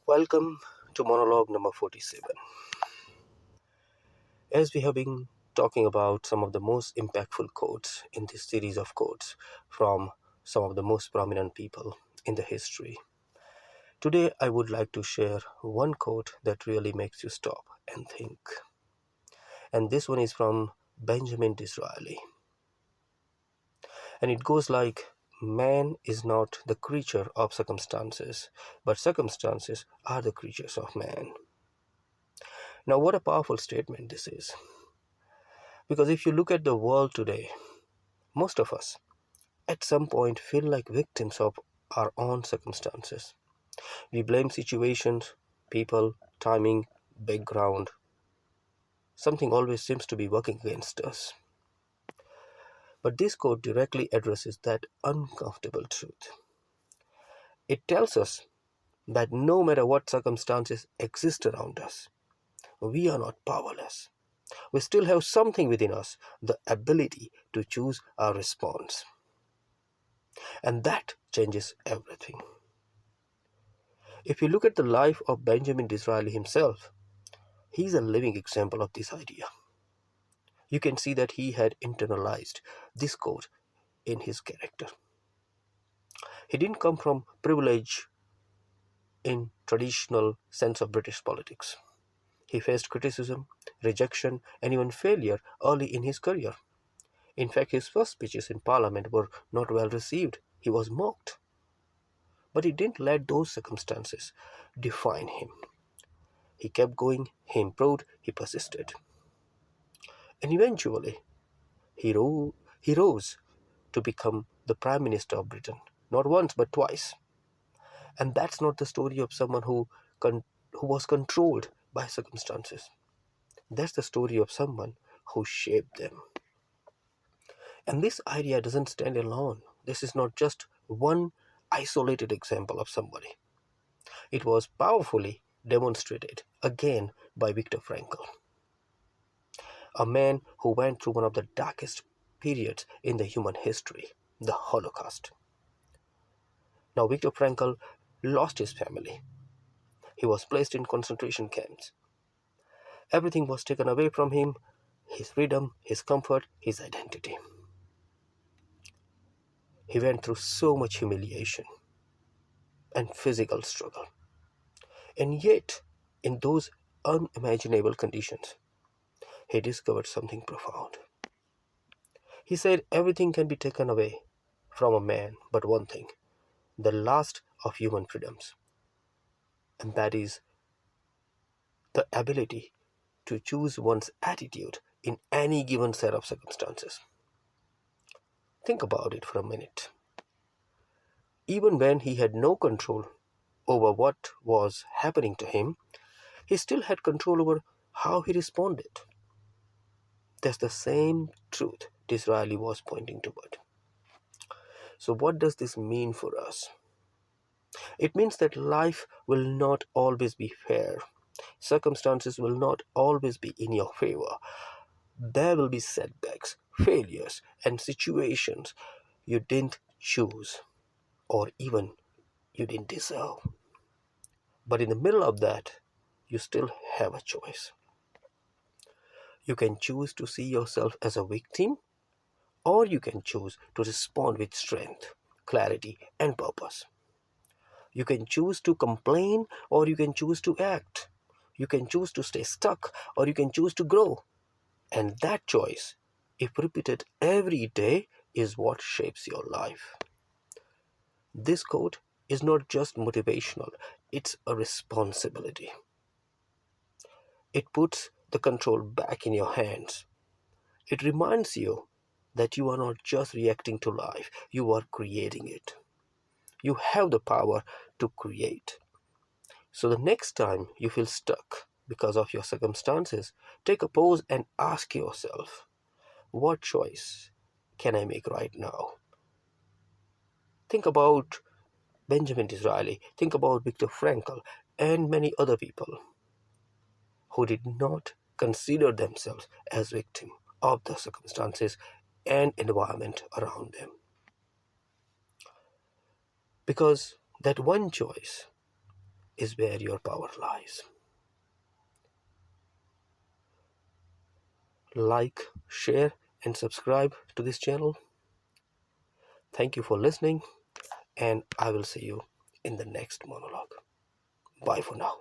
Welcome to monologue number 47. As we have been talking about some of the most impactful quotes in this series of quotes from some of the most prominent people in the history, today I would like to share one quote that really makes you stop and think. And this one is from Benjamin Disraeli. And it goes like, man is not the creature of circumstances, but circumstances are the creatures of man. Now, what a powerful statement this is. Because if you look at the world today, most of us at some point feel like victims of our own circumstances. We blame situations, people, timing, background. Something always seems to be working against us. But this quote directly addresses that uncomfortable truth. It tells us that no matter what circumstances exist around us, we are not powerless. We still have something within us, the ability to choose our response. And that changes everything. If you look at the life of Benjamin Disraeli himself, he's a living example of this idea. You can see that he had internalized this quote in his character. He didn't come from privilege in traditional sense of British politics. He faced criticism, rejection, and even failure early in his career. In fact, his first speeches in Parliament were not well received. He was mocked. But he didn't let those circumstances define him. He kept going, he improved, he persisted. And eventually, he rose to become the Prime Minister of Britain, not once but twice. And that's not the story of someone who was controlled by circumstances. That's the story of someone who shaped them. And this idea doesn't stand alone. This is not just one isolated example of somebody. It was powerfully demonstrated again by Viktor Frankl, a man who went through one of the darkest periods in the human history, the Holocaust. Now, Viktor Frankl lost his family. He was placed in concentration camps. Everything was taken away from him, his freedom, his comfort, his identity. He went through so much humiliation and physical struggle. And yet, in those unimaginable conditions, he discovered something profound. He said everything can be taken away from a man but one thing, the last of human freedoms, and that is the ability to choose one's attitude in any given set of circumstances. Think about it for a minute. Even when he had no control over what was happening to him, he still had control over how he responded. That's the same truth Disraeli was pointing toward. So what does this mean for us? It means that life will not always be fair. Circumstances will not always be in your favor. There will be setbacks, failures, and situations you didn't choose or even you didn't deserve. But in the middle of that, you still have a choice. You can choose to see yourself as a victim, or you can choose to respond with strength, clarity, and purpose. You can choose to complain, or you can choose to act. You can choose to stay stuck, or you can choose to grow. And that choice, if repeated every day, is what shapes your life. This quote is not just motivational, it's a responsibility. It puts the control back in your hands. It reminds you that you are not just reacting to life, you are creating it. You have the power to create. So the next time you feel stuck because of your circumstances, take a pause and ask yourself, what choice can I make right now? Think about Benjamin Disraeli, think about Viktor Frankl, and many other people who did not consider themselves as victims of the circumstances and environment around them. Because that one choice is where your power lies. Like, share, and subscribe to this channel. Thank you for listening, and I will see you in the next monologue. Bye for now.